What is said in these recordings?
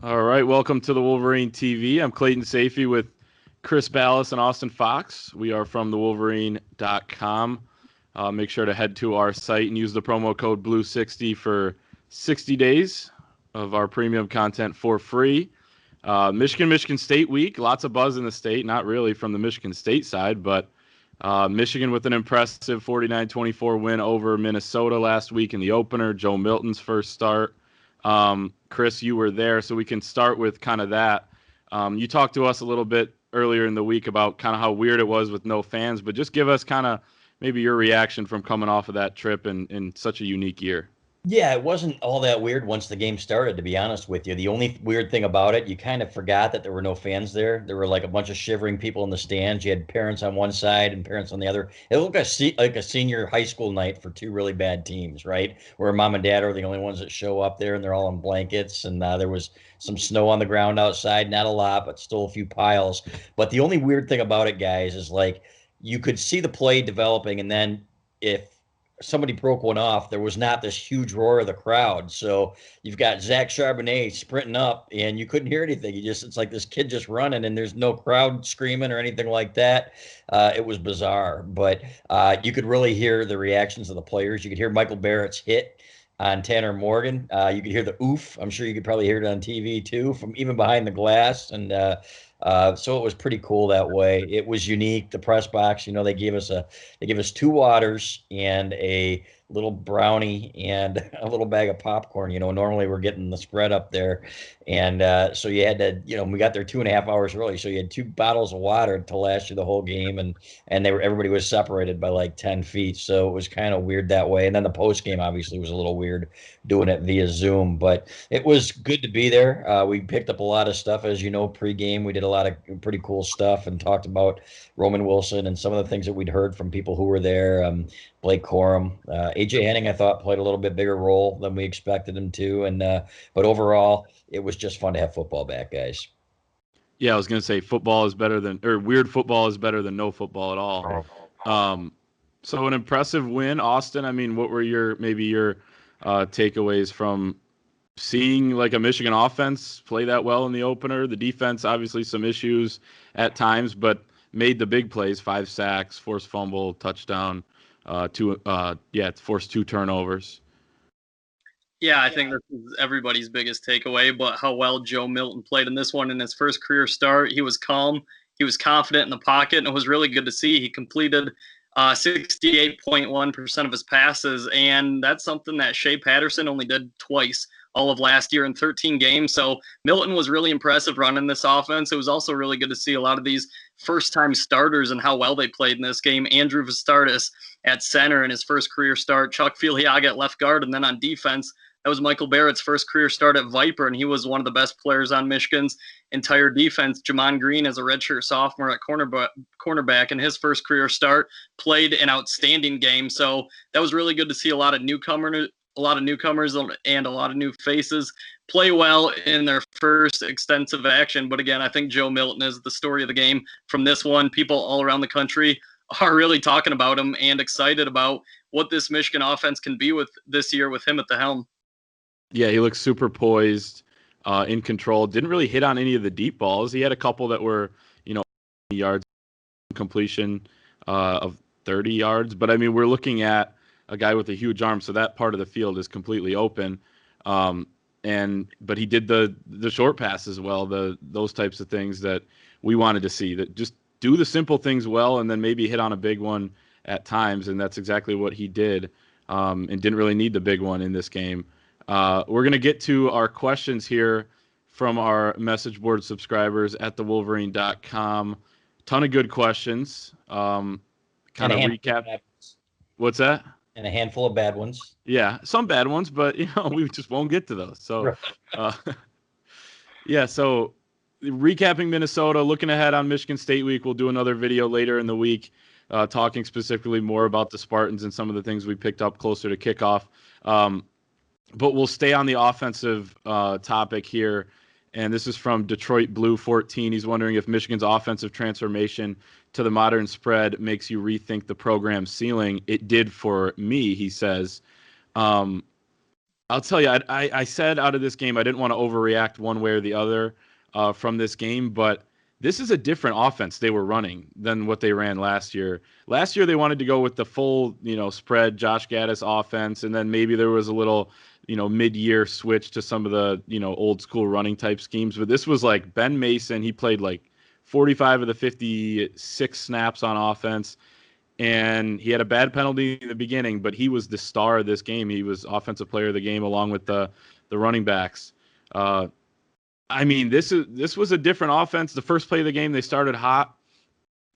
All right, welcome to the Wolverine TV. I'm Clayton Sayfie with Chris Balas and Austin Fox. We are from thewolverine.com. Make sure to head to our site and use the promo code BLUE60 for 60 days of our premium content for free. Michigan State week, lots of buzz in the state, not really from the Michigan State side, but Michigan with an impressive 49-24 win over Minnesota last week in the opener, Joe Milton's first start. Chris, you were there, so we can start with kind of that. You talked to us a little bit earlier in the week about kind of how weird it was with no fans, but just give us kind of maybe your reaction from coming off of that trip in such a unique year. Yeah, it wasn't all that weird once the game started, to be honest with you. The only weird thing about it, you kind of forgot that there were no fans there. There were like a bunch of shivering people in the stands. You had parents on one side and parents on the other. It looked like a senior high school night for two really bad teams, right? Where mom and dad are the only ones that show up there and they're all in blankets. And there was some snow on the ground outside, not a lot, but still a few piles. But the only weird thing about it, guys, is like you could see the play developing, and then if somebody broke one off, there was not this huge roar of the crowd. So you've got Zach Charbonnet sprinting up, and you couldn't hear anything. It's like this kid just running, and there's no crowd screaming or anything like that. It was bizarre, but you could really hear the reactions of the players. You could hear Michael Barrett's hit on Tanner Morgan. You could hear the oof. I'm sure you could probably hear it on TV too, from even behind the glass. And so it was pretty cool that way. It was unique. The press box, they gave us two waters and a little brownie and a little bag of popcorn. Normally we're getting the spread up there, and so you had to, we got there 2.5 hours early, so you had two bottles of water to last you the whole game, and everybody was separated by like 10 feet, so it was kind of weird that way. And then the post game obviously was a little weird doing it via Zoom, but it was good to be there. We picked up a lot of stuff, as you know, pregame. We did a lot of pretty cool stuff and talked about Roman Wilson and some of the things that we'd heard from people who were there. Blake Corum, AJ Henning, I thought played a little bit bigger role than we expected him to, and but overall, it was just fun to have football back, guys. Yeah, I was going to say weird football is better than no football at all. So an impressive win, Austin. I mean, what were your takeaways from seeing like a Michigan offense play that well in the opener? The defense, obviously some issues at times, but made the big plays: 5 sacks, forced fumble, touchdown, forced 2 turnovers. Yeah, I think this is everybody's biggest takeaway, but how well Joe Milton played in this one in his first career start. He was calm, he was confident in the pocket, and it was really good to see. He completed 68.1% of his passes, and that's something that Shea Patterson only did twice all of last year in 13 games. So Milton was really impressive running this offense. It was also really good to see a lot of these first-time starters and how well they played in this game. Andrew Vastardis at center in his first career start, Chuck Filiaga at left guard, and then on defense, that was Michael Barrett's first career start at Viper, and he was one of the best players on Michigan's entire defense. Jamon Green, as a redshirt sophomore at cornerback in his first career start, played an outstanding game. So that was really good to see a lot of newcomers and a lot of new faces play well in their first extensive action. But again, I think Joe Milton is the story of the game from this one. People all around the country are really talking about him and excited about what this Michigan offense can be with this year with him at the helm. Yeah, he looks super poised, in control. Didn't really hit on any of the deep balls. He had a couple that were, yards completion of 30 yards. But, I mean, we're looking at a guy with a huge arm, so that part of the field is completely open. But he did the short pass as well, those types of things that we wanted to see, that just do the simple things well and then maybe hit on a big one at times, and that's exactly what he did, and didn't really need the big one in this game. We're going to get to our questions here from our message board subscribers at thewolverine.com. Ton of good questions. Kind of recap. What's that? And a handful of bad ones. Yeah, some bad ones, but we just won't get to those. So, so recapping Minnesota, looking ahead on Michigan State week. We'll do another video later in the week, talking specifically more about the Spartans and some of the things we picked up closer to kickoff. But we'll stay on the offensive topic here. And this is from Detroit Blue 14. He's wondering if Michigan's offensive transformation to the modern spread makes you rethink the program's ceiling. It did for me, he says. I'll tell you, I said out of this game, I didn't want to overreact one way or the other from this game, but this is a different offense they were running than what they ran last year. Last year, they wanted to go with the full, spread Josh Gaddis offense, and then maybe there was a little, mid-year switch to some of the, old school running type schemes. But this was like Ben Mason. He played like 45 of the 56 snaps on offense. And he had a bad penalty in the beginning, but he was the star of this game. He was offensive player of the game along with the running backs. I mean, this was a different offense. The first play of the game, they started hot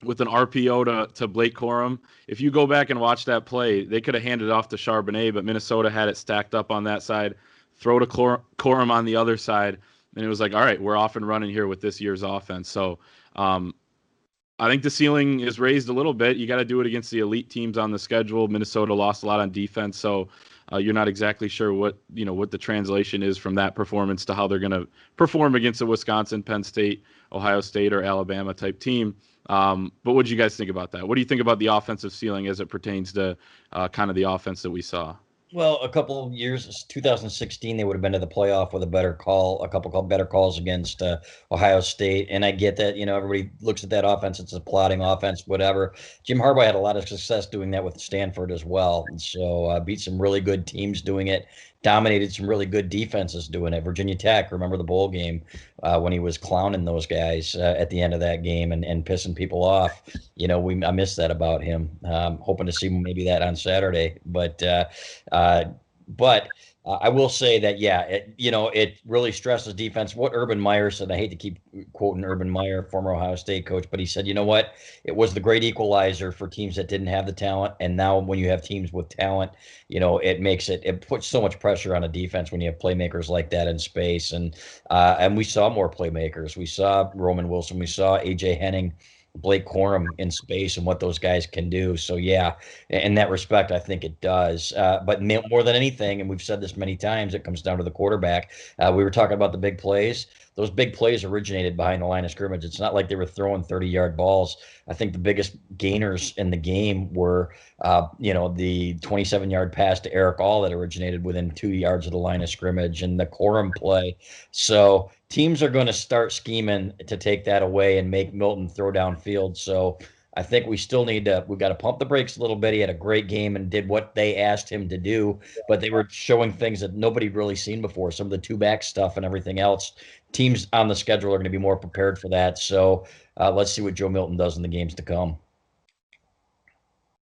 with an RPO to Blake Corum. If you go back and watch that play, they could have handed it off to Charbonnet, but Minnesota had it stacked up on that side. Throw to Corum on the other side, and it was like, all right, we're off and running here with this year's offense. So I think the ceiling is raised a little bit. You got to do it against the elite teams on the schedule. Minnesota lost a lot on defense, so you're not exactly sure what the translation is from that performance to how they're going to perform against a Wisconsin, Penn State, Ohio State, or Alabama type team. But what do you guys think about that? What do you think about the offensive ceiling as it pertains to kind of the offense that we saw? Well, a couple of years, 2016, they would have been to the playoff with a couple better calls against Ohio State. And I get that, everybody looks at that offense, it's a plotting offense, whatever. Jim Harbaugh had a lot of success doing that with Stanford as well. And so beat some really good teams doing it, dominated some really good defenses doing it. Virginia Tech, remember the bowl game when he was clowning those guys at the end of that game and pissing people off. I miss that about him. Hoping to see maybe that on Saturday. But I will say that, yeah, it really stresses defense. What Urban Meyer said, I hate to keep quoting Urban Meyer, former Ohio State coach, but he said, you know what? It was the great equalizer for teams that didn't have the talent. And now when you have teams with talent, it puts so much pressure on a defense when you have playmakers like that in space. And we saw more playmakers. We saw Roman Wilson. We saw A.J. Henning, Blake Corum in space and what those guys can do. So, yeah, in that respect, I think it does. But more than anything, and we've said this many times, it comes down to the quarterback. We were talking about the big plays. Those big plays originated behind the line of scrimmage. It's not like they were throwing 30-yard balls. I think the biggest gainers in the game were, the 27-yard pass to Eric All that originated within 2 yards of the line of scrimmage and the Corum play. So teams are going to start scheming to take that away and make Milton throw downfield. So I think we've got to pump the brakes a little bit. He had a great game and did what they asked him to do, but they were showing things that nobody really seen before. Some of the two-back stuff and everything else. Teams on the schedule are going to be more prepared for that. So let's see what Joe Milton does in the games to come.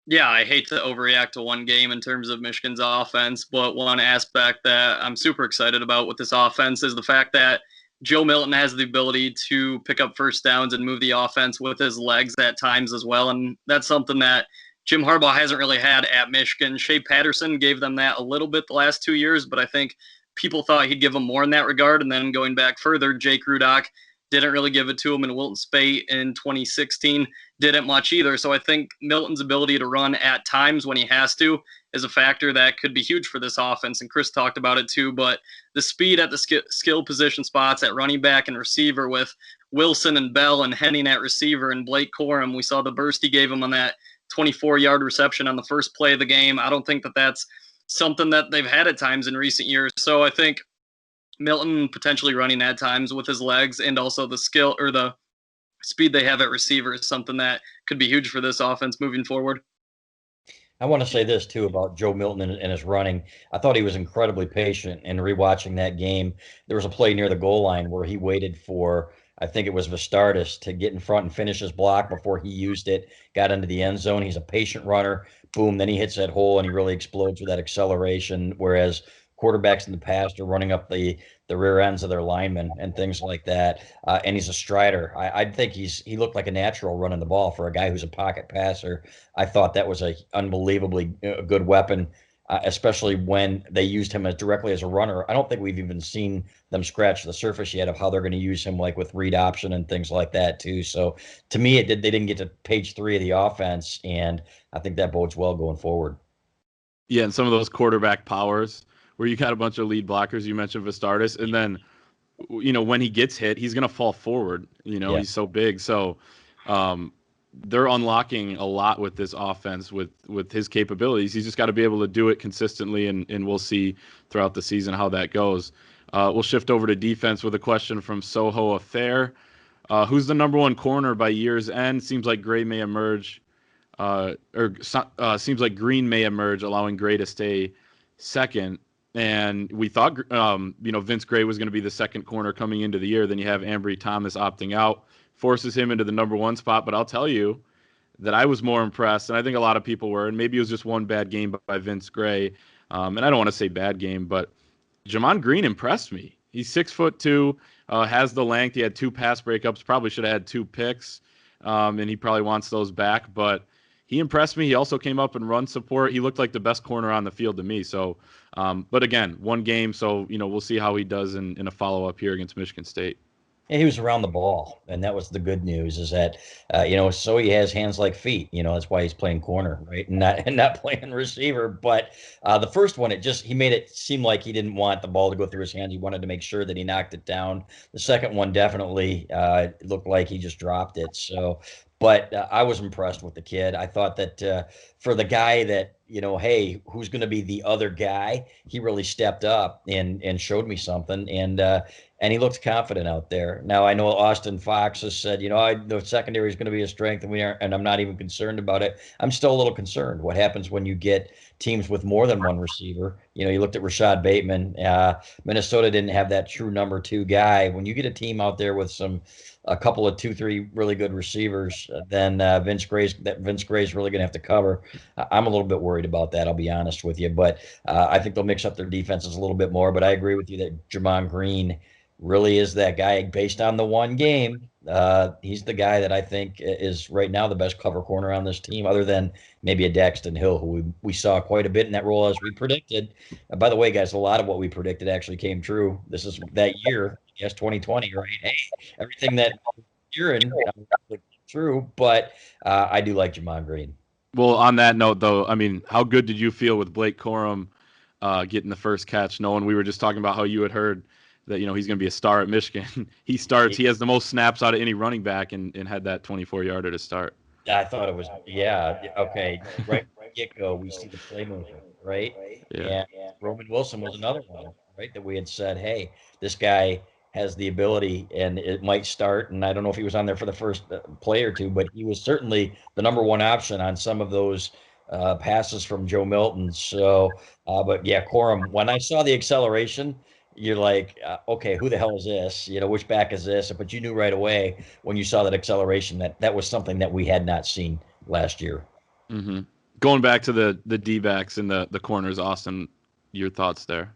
Yeah, I hate to overreact to one game in terms of Michigan's offense, but one aspect that I'm super excited about with this offense is the fact that Joe Milton has the ability to pick up first downs and move the offense with his legs at times as well. And that's something that Jim Harbaugh hasn't really had at Michigan. Shea Patterson gave them that a little bit the last 2 years, but I think people thought he'd give them more in that regard. And then going back further, Jake Rudock didn't really give it to him, and Wilton Spate in 2016 didn't much either. So I think Milton's ability to run at times when he has to is a factor that could be huge for this offense. And Chris talked about it too, but the speed at the skill position spots at running back and receiver with Wilson and Bell and Henning at receiver and Blake Corum, we saw the burst he gave him on that 24-yard reception on the first play of the game. I don't think that that's something that they've had at times in recent years. So I think Milton potentially running at times with his legs and also the skill or the speed they have at receiver is something that could be huge for this offense moving forward. I want to say this too about Joe Milton and his running. I thought he was incredibly patient in rewatching that game. There was a play near the goal line where he waited for, I think it was Vistardis, to get in front and finish his block before he used it, got into the end zone. He's a patient runner. Boom, then he hits that hole and he really explodes with that acceleration, whereas quarterbacks in the past are running up the rear ends of their linemen and things like that. And he's a strider. I think he looked like a natural running the ball for a guy who's a pocket passer. I thought that was a unbelievably good weapon, especially when they used him directly as a runner. I don't think we've even seen them scratch the surface yet of how they're going to use him, like with read option and things like that too. So to me, they didn't get to page 3 of the offense, and I think that bodes well going forward. Yeah, and some of those quarterback powers where you got a bunch of lead blockers. You mentioned Vistardis, and then, when he gets hit, he's going to fall forward. Yeah. He's so big. So they're unlocking a lot with this offense with his capabilities. He's just got to be able to do it consistently, and we'll see throughout the season how that goes. We'll shift over to defense with a question from Soho Affair. Who's the number one corner by year's end? Seems like Gray may emerge, seems like Green may emerge, allowing Gray to stay second. And we thought, Vince Gray was going to be the second corner coming into the year. Then you have Ambry Thomas opting out, forces him into the number one spot. But I'll tell you that I was more impressed, and I think a lot of people were, and maybe it was just one bad game by Vince Gray. And I don't want to say bad game, but Jamon Green impressed me. He's 6'2", has the length. He had 2 pass breakups, probably should have had 2 picks, and he probably wants those back. But he impressed me. He also came up and run support. He looked like the best corner on the field to me. So, but again, one game, so we'll see how he does in a follow-up here against Michigan State. Yeah, he was around the ball, and that was the good news. Is that so he has hands like feet. That's why he's playing corner, right, and not playing receiver. But the first one, he made it seem like he didn't want the ball to go through his hands. He wanted to make sure that he knocked it down. The second one definitely looked like he just dropped it. So, but I was impressed with the kid. I thought that for the guy that hey, who's going to be the other guy? He really stepped up and showed me something, and he looked confident out there. Now, I know Austin Fox has said, the secondary is going to be a strength, and I'm not even concerned about it. I'm still a little concerned. What happens when you get teams with more than one receiver? You looked at Rashad Bateman. Minnesota didn't have that true number 2 guy. When you get a team out there with a couple of 2-3 really good receivers, then Vince Gray's really going to have to cover. I'm a little bit worried about that, I'll be honest with you. But I think they'll mix up their defenses a little bit more. But I agree with you that Jamon Green really is that guy based on the one game. He's the guy that I think is right now the best cover corner on this team, other than maybe a Daxton Hill, who we saw quite a bit in that role as we predicted. By the way, guys, a lot of what we predicted actually came true. This is that year, yes, 2020, right? Hey, everything that you're in true, but I do like Jamon Green. Well, on that note, though, how good did you feel with Blake Corum getting the first catch, knowing we were just talking about how you had heard that he's going to be a star at Michigan? He starts. He has the most snaps out of any running back, and had that 24-yarder to start. I thought it was okay. Right get-go, we see the playmaker, right? Yeah. And Roman Wilson was another one, right? That we had said, hey, this guy has the ability, and it might start. And I don't know if he was on there for the first play or two, but he was certainly the number one option on some of those passes from Joe Milton. So, but yeah, Corum. When I saw the acceleration, you're like, okay, who the hell is this? Which back is this? But you knew right away when you saw that acceleration that was something that we had not seen last year. Mm-hmm. Going back to the D-backs and the corners, Austin, your thoughts there?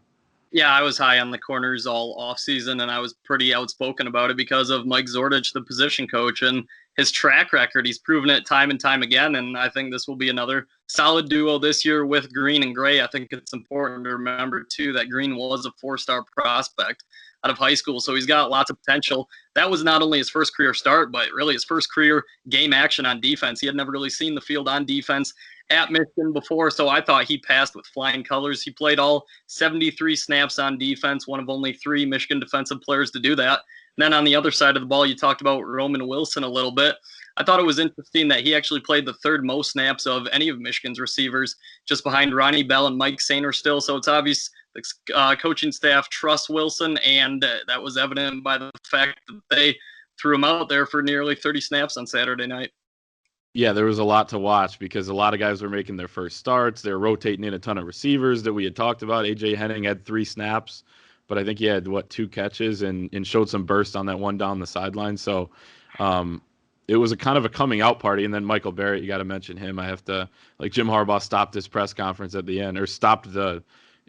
Yeah, I was high on the corners all offseason, and I was pretty outspoken about it because of Mike Zordich, the position coach, and his track record. He's proven it time and time again, and I think this will be another solid duo this year with Green and Gray. I think it's important to remember, too, that Green was a 4-star prospect out of high school, so he's got lots of potential. That was not only his first career start, but really his first career game action on defense. He had never really seen the field on defense at Michigan before, so I thought he passed with flying colors. He played all 73 snaps on defense, one of only 3 Michigan defensive players to do that. And then on the other side of the ball, you talked about Roman Wilson a little bit. I thought it was interesting that he actually played the 3rd most snaps of any of Michigan's receivers, just behind Ronnie Bell and Mike Sainer still. So it's obvious the coaching staff trusts Wilson, and that was evident by the fact that they threw him out there for nearly 30 snaps on Saturday night. Yeah, there was a lot to watch because a lot of guys were making their first starts. They were rotating in a ton of receivers that we had talked about. A.J. Henning had 3 snaps, but I think he had, 2 catches and showed some burst on that one down the sideline. So it was a kind of a coming out party. And then Michael Barrett, you got to mention him. I have to, Jim Harbaugh stopped his press conference at the end, or stopped the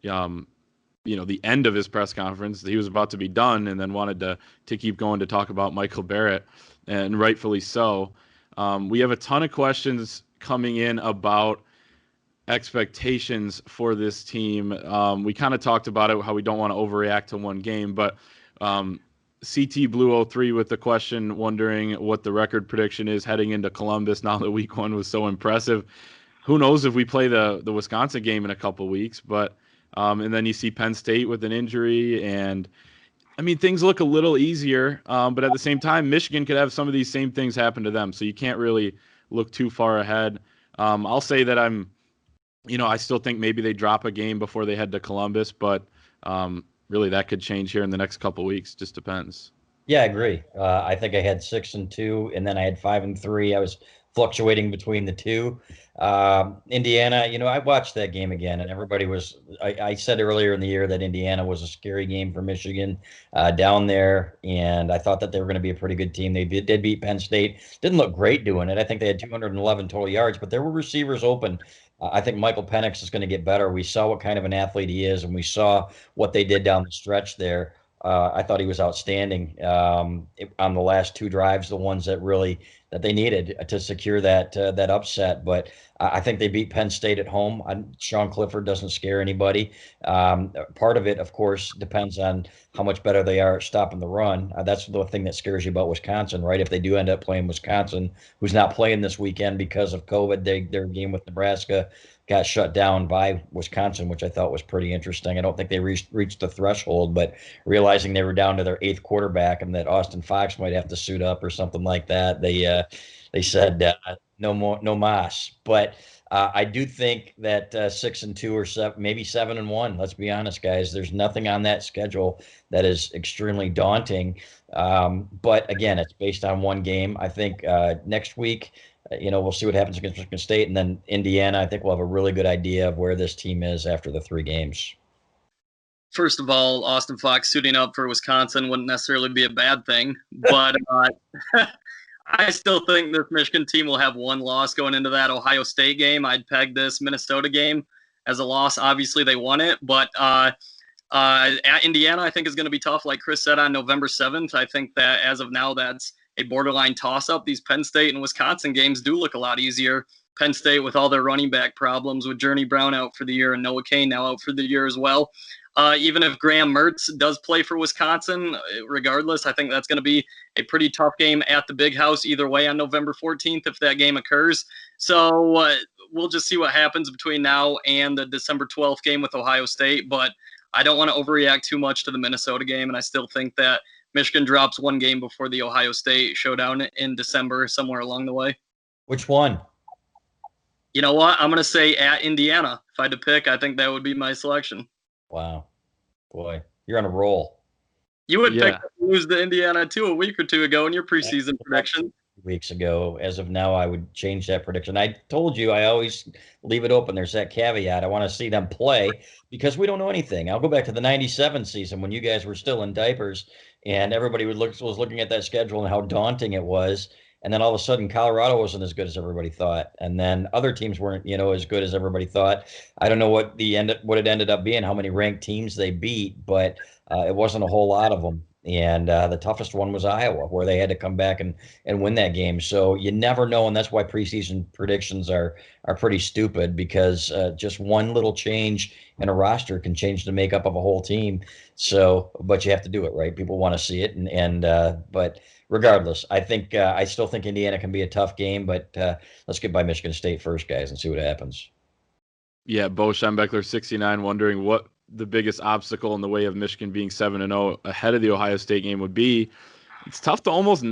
end of his press conference. He was about to be done and then wanted to keep going to talk about Michael Barrett, and rightfully so. We have a ton of questions coming in about expectations for this team. We kind of talked about it, how we don't want to overreact to one game, but CT Blue 03 with the question, wondering what the record prediction is heading into Columbus now that week 1 was so impressive. Who knows if we play the Wisconsin game in a couple weeks, but and then you see Penn State with an injury, and things look a little easier, but at the same time, Michigan could have some of these same things happen to them. So you can't really look too far ahead. I'll say that I still think maybe they drop a game before they head to Columbus, but really that could change here in the next couple weeks. Just depends. Yeah, I agree. I think I had 6-2, and then I had 5-3. I was fluctuating between the two. Indiana, I watched that game again, and everybody was. I said earlier in the year that Indiana was a scary game for Michigan down there, and I thought that they were going to be a pretty good team. They did beat Penn State. Didn't look great doing it. I think they had 211 total yards, but there were receivers open. I think Michael Penix is going to get better. We saw what kind of an athlete he is, and we saw what they did down the stretch there. I thought he was outstanding on the last two drives, the ones that they needed to secure that upset. But I think they beat Penn State at home. Sean Clifford doesn't scare anybody. Part of it, of course, depends on how much better they are at stopping the run. That's the thing that scares you about Wisconsin, right? If they do end up playing Wisconsin, who's not playing this weekend because of COVID, their game with Nebraska got shut down by Wisconsin, which I thought was pretty interesting. I don't think they reached the threshold, but realizing they were down to their eighth quarterback and that Austin Fox might have to suit up or something like that, they said no more, no mas. But I do think that 6-2 or maybe 7-1. Let's be honest, guys. There's nothing on that schedule that is extremely daunting. But again, it's based on one game. I think next week, we'll see what happens against Michigan State, and then Indiana. I think we'll have a really good idea of where this team is after the 3 games. First of all, Austin Fox suiting up for Wisconsin wouldn't necessarily be a bad thing, but I still think this Michigan team will have one loss going into that Ohio State game. I'd peg this Minnesota game as a loss. Obviously, they won it, but at Indiana, I think is going to be tough. Like Chris said, on November 7th, I think that as of now, that's a borderline toss-up. These Penn State and Wisconsin games do look a lot easier. Penn State with all their running back problems, with Journey Brown out for the year and Noah Cain now out for the year as well. Even if Graham Mertz does play for Wisconsin, regardless, I think that's going to be a pretty tough game at the Big House either way on November 14th if that game occurs. So we'll just see what happens between now and the December 12th game with Ohio State. But I don't want to overreact too much to the Minnesota game, and I still think that Michigan drops one game before the Ohio State showdown in December somewhere along the way. Which one? You know what? I'm going to say at Indiana. If I had to pick, I think that would be my selection. Wow. Boy, you're on a roll. You would pick to lose to Indiana too a week or two ago in your preseason prediction. Weeks ago. As of now, I would change that prediction. I told you I always leave it open. There's that caveat. I want to see them play because we don't know anything. I'll go back to the 97 season when you guys were still in diapers and everybody was looking at that schedule and how daunting it was. And then all of a sudden, Colorado wasn't as good as everybody thought. And then other teams weren't, as good as everybody thought. I don't know what it ended up being, how many ranked teams they beat, but it wasn't a whole lot of them. And the toughest one was Iowa, where they had to come back and win that game. So you never know, and that's why preseason predictions are pretty stupid because just one little change in a roster can change the makeup of a whole team. So, but you have to do it, right? People want to see it, but regardless, I still think Indiana can be a tough game. But let's get by Michigan State first, guys, and see what happens. Yeah, Bo Schembechler, 69, wondering what the biggest obstacle in the way of Michigan being 7-0 ahead of the Ohio State game would be. It's tough to almost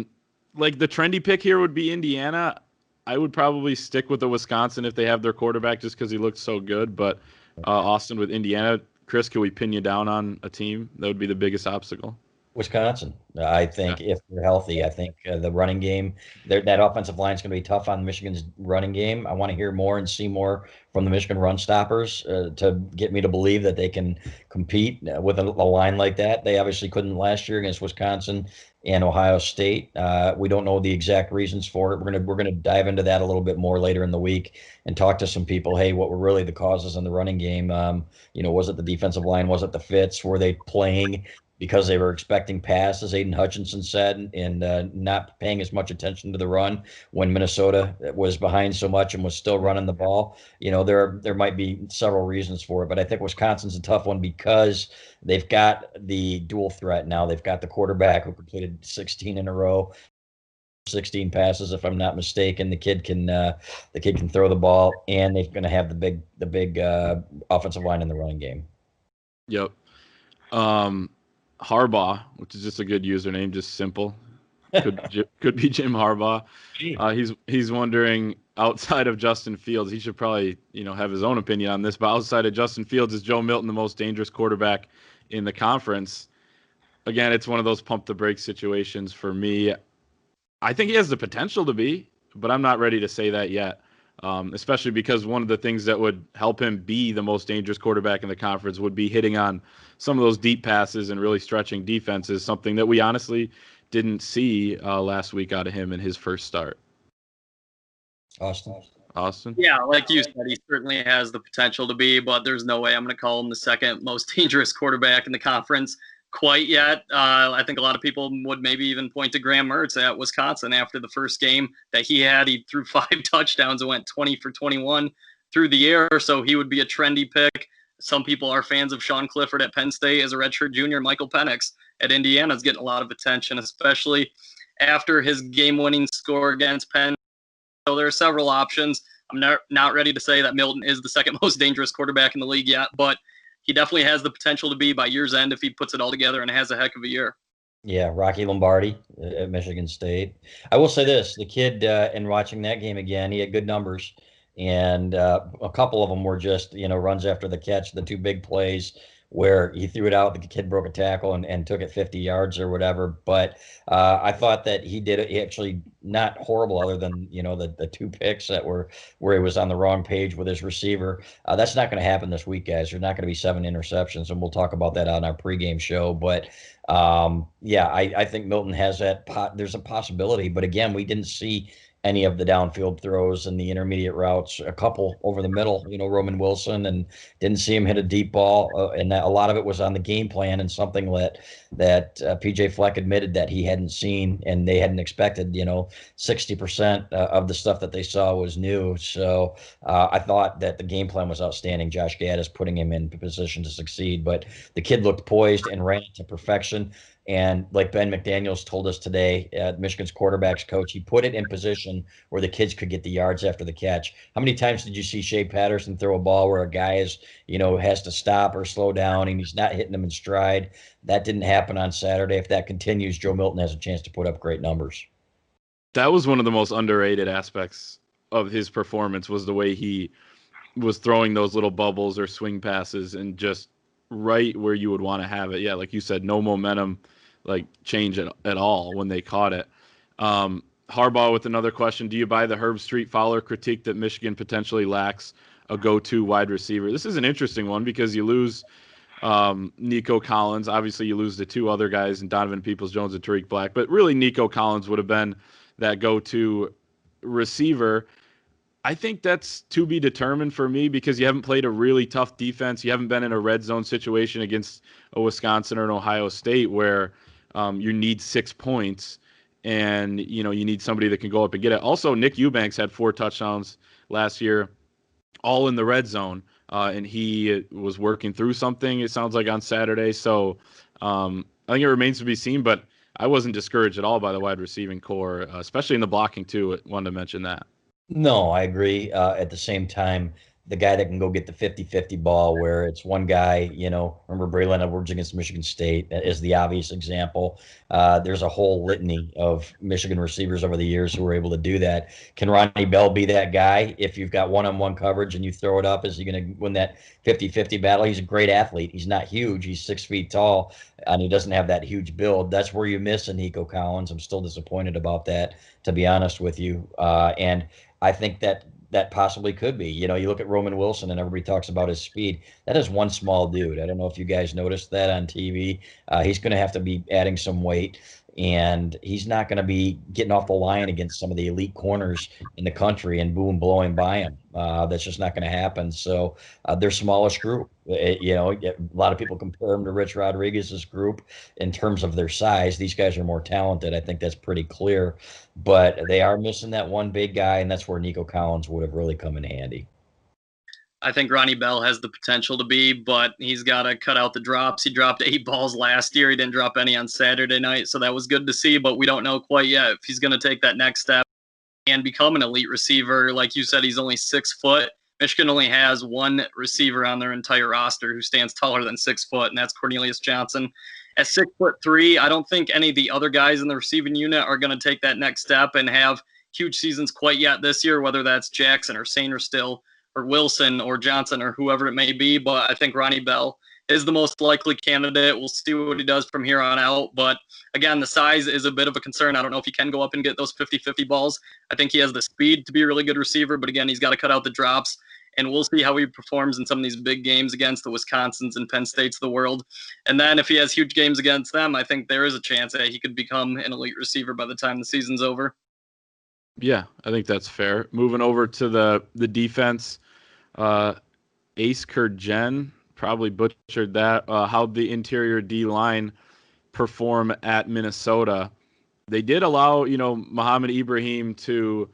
like the trendy pick here would be Indiana. I would probably stick with the Wisconsin if they have their quarterback just because he looked so good. But Austin with Indiana, Chris, can we pin you down on a team? That would be the biggest obstacle. Wisconsin. I think if they're healthy, I think the running game, that offensive line is going to be tough on Michigan's running game. I want to hear more and see more from the Michigan run stoppers to get me to believe that they can compete with a line like that. They obviously couldn't last year against Wisconsin and Ohio State. We don't know the exact reasons for it. We're gonna dive into that a little bit more later in the week and talk to some people. Hey, what were really the causes in the running game? Was it the defensive line? Was it the fits? Were they playing because they were expecting passes, Aiden Hutchinson said, and not paying as much attention to the run when Minnesota was behind so much and was still running the ball? There might be several reasons for it, but I think Wisconsin's a tough one because they've got the dual threat now. They've got the quarterback who completed 16 in a row, 16 passes, if I'm not mistaken. The kid can throw the ball, and they're going to have the big offensive line in the running game. Yep. Harbaugh, which is just a good username, just simple. Could be Jim Harbaugh. He's wondering, outside of Justin Fields, he should probably have his own opinion on this, but outside of Justin Fields, is Joe Milton the most dangerous quarterback in the conference? Again, it's one of those pump the brakes situations for me. I think he has the potential to be, but I'm not ready to say that yet. Especially because one of the things that would help him be the most dangerous quarterback in the conference would be hitting on some of those deep passes and really stretching defenses, something that we honestly didn't see last week out of him in his first start. Austin? Yeah, like you said, he certainly has the potential to be, but there's no way I'm going to call him the second most dangerous quarterback in the conference quite yet. I think a lot of people would maybe even point to Graham Mertz at Wisconsin after the first game that he had. He threw 5 touchdowns and went 20 for 21 through the air, so he would be a trendy pick. Some people are fans of Sean Clifford at Penn State as a redshirt junior. Michael Penix at Indiana is getting a lot of attention, especially after his game-winning score against Penn. So there are several options. I'm not ready to say that Milton is the second most dangerous quarterback in the league yet, but he definitely has the potential to be by year's end if he puts it all together and has a heck of a year. Yeah, Rocky Lombardi at Michigan State. I will say this, the kid, in watching that game again, he had good numbers. And a couple of them were just, runs after the catch, the 2 big plays where he threw it out, the kid broke a tackle and took it 50 yards or whatever. But I thought that he did it actually not horrible, other than, the 2 picks that were where he was on the wrong page with his receiver. That's not going to happen this week, guys. There's not going to be 7 interceptions, and we'll talk about that on our pregame show. But yeah, I think Milton has that. There's a possibility, but again, we didn't see any of the downfield throws and the intermediate routes. A couple over the middle, Roman Wilson, and didn't see him hit a deep ball. And a lot of it was on the game plan, and something that PJ Fleck admitted that he hadn't seen and they hadn't expected. 60% of the stuff that they saw was new. So I thought that the game plan was outstanding. Josh Gaddis putting him in position to succeed, but the kid looked poised and ran to perfection. And like Ben McDaniels told us today, Michigan's quarterback's coach, he put it in position where the kids could get the yards after the catch. How many times did you see Shea Patterson throw a ball where a guy has to stop or slow down and he's not hitting them in stride? That didn't happen on Saturday. If that continues, Joe Milton has a chance to put up great numbers. That was one of the most underrated aspects of his performance, was the way he was throwing those little bubbles or swing passes and just right where you would want to have it. Yeah, like you said, no momentum change at all when they caught it. Harbaugh with another question. Do you buy the Herb Street Fowler critique that Michigan potentially lacks a go-to wide receiver? This is an interesting one because you lose Nico Collins. Obviously, you lose the 2 other guys, and Donovan Peoples-Jones and Tariq Black. But really, Nico Collins would have been that go-to receiver. I think that's to be determined for me because you haven't played a really tough defense. You haven't been in a red zone situation against a Wisconsin or an Ohio State where you need 6 points and, you need somebody that can go up and get it. Also, Nick Eubanks had 4 touchdowns last year, all in the red zone, and he was working through something, it sounds like, on Saturday. So I think it remains to be seen, but I wasn't discouraged at all by the wide receiving core, especially in the blocking, too. I wanted to mention that. No, I agree. At the same time, the guy that can go get the 50-50 ball where it's one guy, remember Braylon Edwards against Michigan State is the obvious example. There's a whole litany of Michigan receivers over the years who were able to do that. Can Ronnie Bell be that guy? If you've got one-on-one coverage and you throw it up, is he going to win that 50-50 battle? He's a great athlete. He's not huge. He's 6 feet tall, and he doesn't have that huge build. That's where you miss a Nico Collins. I'm still disappointed about that, to be honest with you. And I think that possibly could be. You look at Roman Wilson and everybody talks about his speed. That is one small dude. I don't know if you guys noticed that on TV. He's going to have to be adding some weight, and he's not going to be getting off the line against some of the elite corners in the country and blowing by him. That's just not going to happen. So they're smallish group. A lot of people compare them to Rich Rodriguez's group in terms of their size. These guys are more talented. I think that's pretty clear. But they are missing that one big guy, and that's where Nico Collins would have really come in handy. I think Ronnie Bell has the potential to be, but he's got to cut out the drops. He dropped 8 balls last year. He didn't drop any on Saturday night, so that was good to see, but we don't know quite yet if he's going to take that next step and become an elite receiver. Like you said, he's only 6 foot. Michigan only has one receiver on their entire roster who stands taller than 6 foot, and that's Cornelius Johnson. at 6'3", I don't think any of the other guys in the receiving unit are going to take that next step and have huge seasons quite yet this year, whether that's Jackson or Sainer still, or Wilson or Johnson or whoever it may be. But I think Ronnie Bell is the most likely candidate. We'll see what he does from here on out. But again, the size is a bit of a concern. I don't know if he can go up and get those 50-50 balls. I think he has the speed to be a really good receiver, but again, he's got to cut out the drops. And we'll see how he performs in some of these big games against the Wisconsins and Penn States of the world. And then if he has huge games against them, I think there is a chance that he could become an elite receiver by the time the season's over. Yeah, I think that's fair. Moving over to the defense, Ace Kurgen, probably butchered that. How'd the interior D-line perform at Minnesota? They did allow, Muhammad Ibrahim to,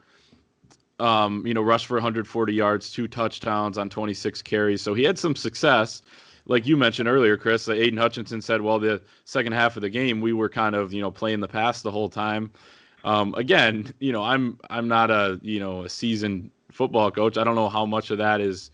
rush for 140 yards, 2 touchdowns on 26 carries. So he had some success. Like you mentioned earlier, Chris, Aiden Hutchinson said, well, the second half of the game, we were kind of, playing the pass the whole time. Again, I'm not a seasoned football coach. I don't know how much of that is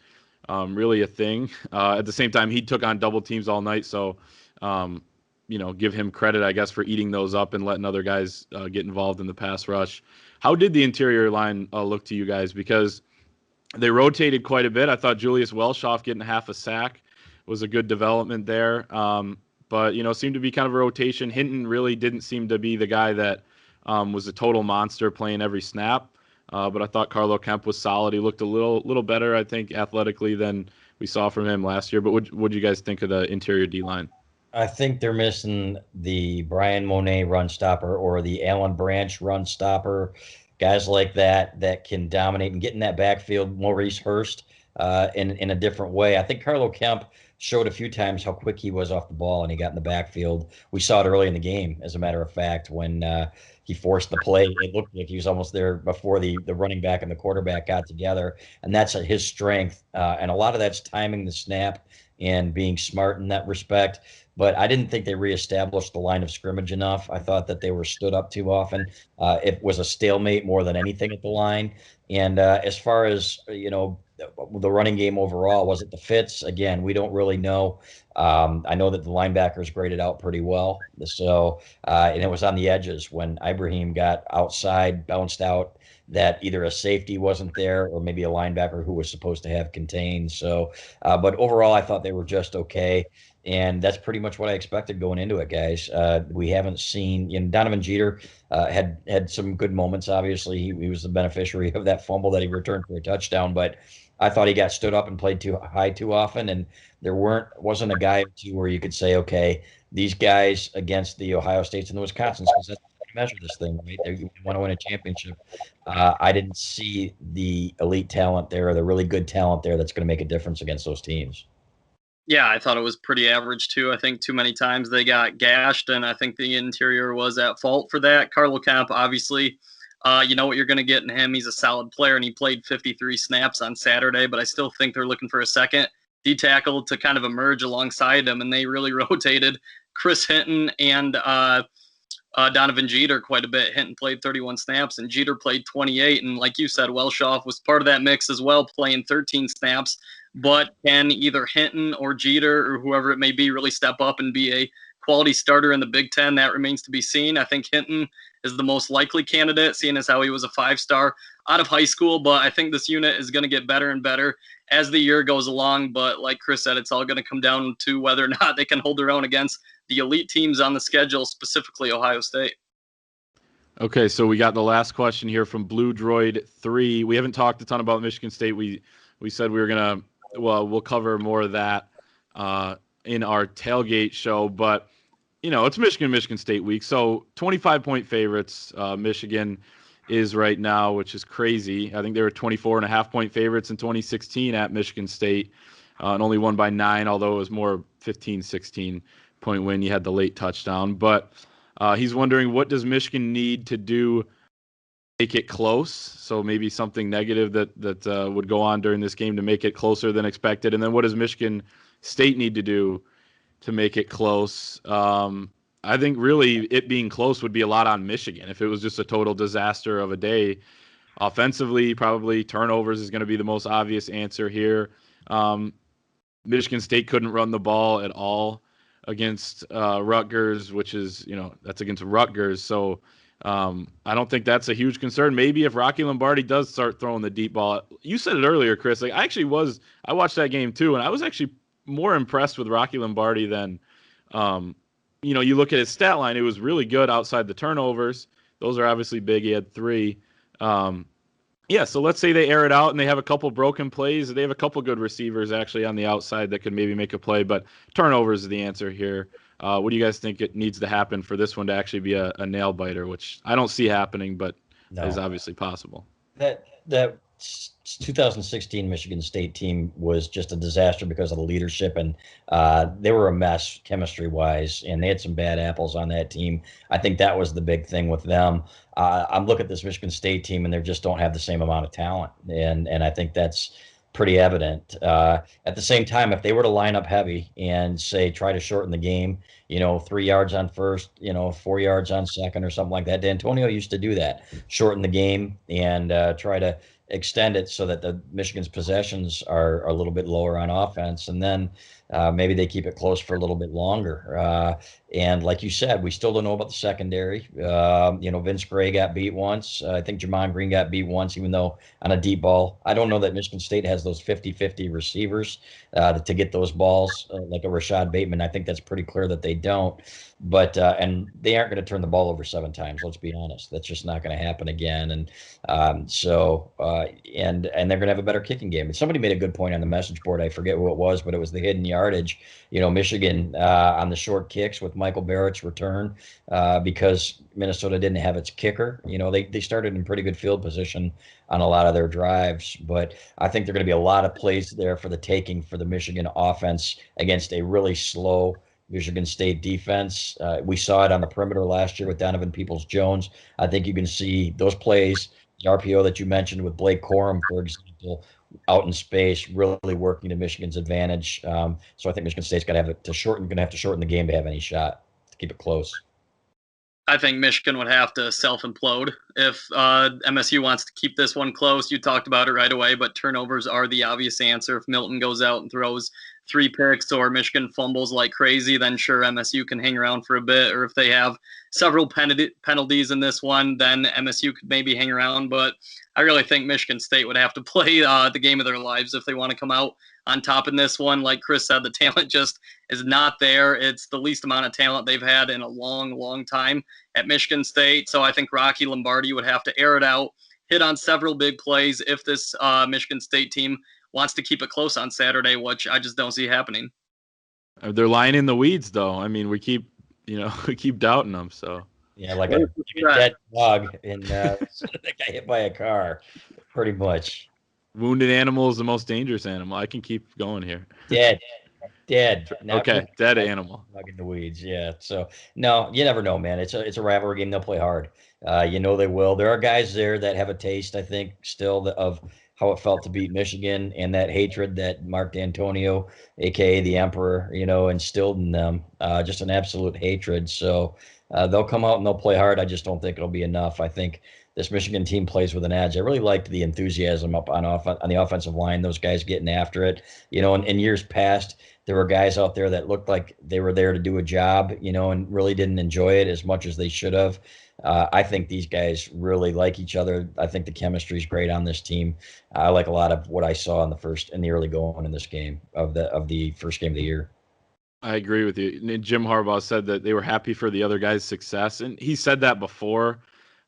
really a thing. At the same time, he took on double teams all night. So, give him credit, I guess, for eating those up and letting other guys get involved in the pass rush. How did the interior line look to you guys? Because they rotated quite a bit. I thought Julius Welshoff getting half a sack was a good development there. But, seemed to be kind of a rotation. Hinton really didn't seem to be the guy that was a total monster playing every snap. But I thought Carlo Kemp was solid. He looked a little better, I think, athletically than we saw from him last year. But what do you guys think of the interior D-line? I think they're missing the Brian Monet run stopper or the Alan Branch run stopper, guys like that can dominate and get in that backfield. Maurice Hurst in a different way. I think Carlo Kemp showed a few times how quick he was off the ball and he got in the backfield. We saw it early in the game, as a matter of fact, when he forced the play. It looked like he was almost there before the running back and the quarterback got together, and that's his strength. And a lot of that's timing the snap and being smart in that respect. But I didn't think they reestablished the line of scrimmage enough. I thought that they were stood up too often. It was a stalemate more than anything at the line. And as far as, the running game overall, was it the fits? Again, we don't really know. I know that the linebackers graded out pretty well. So, and it was on the edges when Ibrahim got outside, bounced out, that either a safety wasn't there or maybe a linebacker who was supposed to have contained. So, but overall, I thought they were just okay. And that's pretty much what I expected going into it, guys. We haven't seen, Donovan Jeter had some good moments. Obviously, he was the beneficiary of that fumble that he returned for a touchdown. But I thought he got stood up and played too high too often, and there wasn't a guy or two where you could say, okay, these guys against the Ohio States and the Wisconsins, because that's how you measure this thing, right? They want to win a championship. I didn't see the elite talent there, or the really good talent there that's going to make a difference against those teams. Yeah, I thought it was pretty average too. I think too many times they got gashed, and I think the interior was at fault for that. Carlo Kemp, obviously, you know what you're going to get in him. He's a solid player, and he played 53 snaps on Saturday, but I still think they're looking for a second D-tackle to kind of emerge alongside him, and they really rotated Chris Hinton and Donovan Jeter quite a bit. Hinton played 31 snaps, and Jeter played 28, and like you said, Welshoff was part of that mix as well, playing 13 snaps. But can either Hinton or Jeter or whoever it may be really step up and be a quality starter in the Big Ten? That remains to be seen. I think Hinton is the most likely candidate, seeing as how he was a 5-star out of high school. But I think this unit is going to get better and better as the year goes along. But like Chris said, it's all going to come down to whether or not they can hold their own against the elite teams on the schedule, specifically Ohio State. Okay, so we got the last question here from Blue Droid 3. We haven't talked a ton about Michigan State. We said we were going to, we'll cover more of that in our tailgate show. But, it's Michigan State week. So 25-point favorites, Michigan is right now, which is crazy. I think they were 24.5-point favorites in 2016 at Michigan State and only won by 9, although it was more 15-16-point win. You had the late touchdown. But he's wondering, what does Michigan need to do to make it close? So maybe something negative that would go on during this game to make it closer than expected. And then what does Michigan State need to do to make it close? I think really it being close would be a lot on Michigan. If it was just a total disaster of a day, offensively, probably turnovers is going to be the most obvious answer here. Michigan State couldn't run the ball at all. against Rutgers, which is, that's against Rutgers. So I don't think that's a huge concern. Maybe if Rocky Lombardi does start throwing the deep ball, you said it earlier, Chris. Like I watched that game too, and I was actually more impressed with Rocky Lombardi than, you look at his stat line. It was really good outside the turnovers. Those are obviously big. He had 3. Yeah, so let's say they air it out and they have a couple broken plays. They have a couple good receivers actually on the outside that could maybe make a play, but turnovers is the answer here. What do you guys think it needs to happen for this one to actually be a nail biter, which I don't see happening, but is obviously possible? That 2016 Michigan State team was just a disaster because of the leadership, and they were a mess chemistry-wise, and they had some bad apples on that team. I think that was the big thing with them. I'm looking at this Michigan State team, and they just don't have the same amount of talent, and I think that's pretty evident. At the same time, if they were to line up heavy and say try to shorten the game, 3 yards on first, 4 yards on second or something like that. D'Antonio used to do that, shorten the game and try to extend it so that the Michigan's possessions are a little bit lower on offense, and then maybe they keep it close for a little bit longer. And like you said, we still don't know about the secondary. Vince Gray got beat once. I think Jamon Green got beat once, even though on a deep ball. I don't know that Michigan State has those 50-50 receivers to get those balls like a Rashad Bateman. I think that's pretty clear that they don't. But and they aren't going to turn the ball over 7 times. Let's be honest. That's just not going to happen again. And and they're going to have a better kicking game. And somebody made a good point on the message board. I forget who it was, but it was the hidden yardage. Michigan on the short kicks with Michael Barrett's return because Minnesota didn't have its kicker. They started in pretty good field position on a lot of their drives, but I think there are going to be a lot of plays there for the taking for the Michigan offense against a really slow Michigan State defense. We saw it on the perimeter last year with Donovan Peoples-Jones. I think you can see those plays, the RPO that you mentioned with Blake Corum, for example, out in space, really working to Michigan's advantage. So I think Michigan State's going to have to shorten the game to have any shot to keep it close. I think Michigan would have to self-implode if MSU wants to keep this one close. You talked about it right away, but turnovers are the obvious answer. If Milton goes out and throws 3 picks or Michigan fumbles like crazy, then sure, MSU can hang around for a bit. Or if they have several penalties in this one, then MSU could maybe hang around. But I really think Michigan State would have to play the game of their lives if they want to come out on top in this one. Like Chris said, the talent just is not there. It's the least amount of talent they've had in a long, long time at Michigan State. So I think Rocky Lombardi would have to air it out, hit on several big plays if this Michigan State team wants to keep it close on Saturday, which I just don't see happening. They're lying in the weeds, though. I mean, we keep doubting them. So yeah, like a dead dog and that got hit by a car, pretty much. Wounded animal is the most dangerous animal. I can keep going here. Dead. Okay, dead animal. Dug in the weeds, yeah. So no, you never know, man. It's a rivalry game. They'll play hard. They will. There are guys there that have a taste, I think, still of how it felt to beat Michigan and that hatred that Mark D'Antonio, aka the Emperor, instilled in them. Just an absolute hatred. So they'll come out and they'll play hard. I just don't think it'll be enough. I think this Michigan team plays with an edge. I really liked the enthusiasm up on the offensive line, those guys getting after it. In years past, there were guys out there that looked like they were there to do a job, and really didn't enjoy it as much as they should have. I think these guys really like each other. I think the chemistry is great on this team. I like a lot of what I saw in the early going in this game of the first game of the year. I agree with you. Jim Harbaugh said that they were happy for the other guys' success, and he said that before.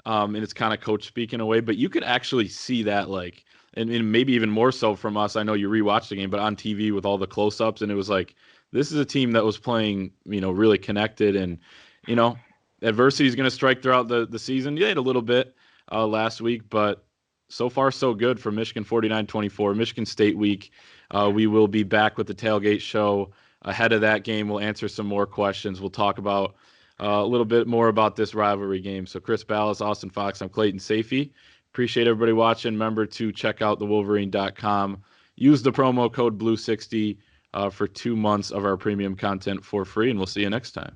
And it's kind of coach speak in a way, but you could actually see that, and maybe even more so from us. I know you rewatched the game, but on TV with all the close-ups, and it was like, this is a team that was playing, really connected, and, adversity is going to strike throughout the season. They had a little bit last week, but so far so good for Michigan 49-24. Michigan State week. We will be back with the Tailgate Show ahead of that game. We'll answer some more questions. We'll talk about a little bit more about this rivalry game. So Chris Balas, Austin Fox, I'm Clayton Sayfie. Appreciate everybody watching. Remember to check out thewolverine.com. Use the promo code BLUE60 for 2 months of our premium content for free, and we'll see you next time.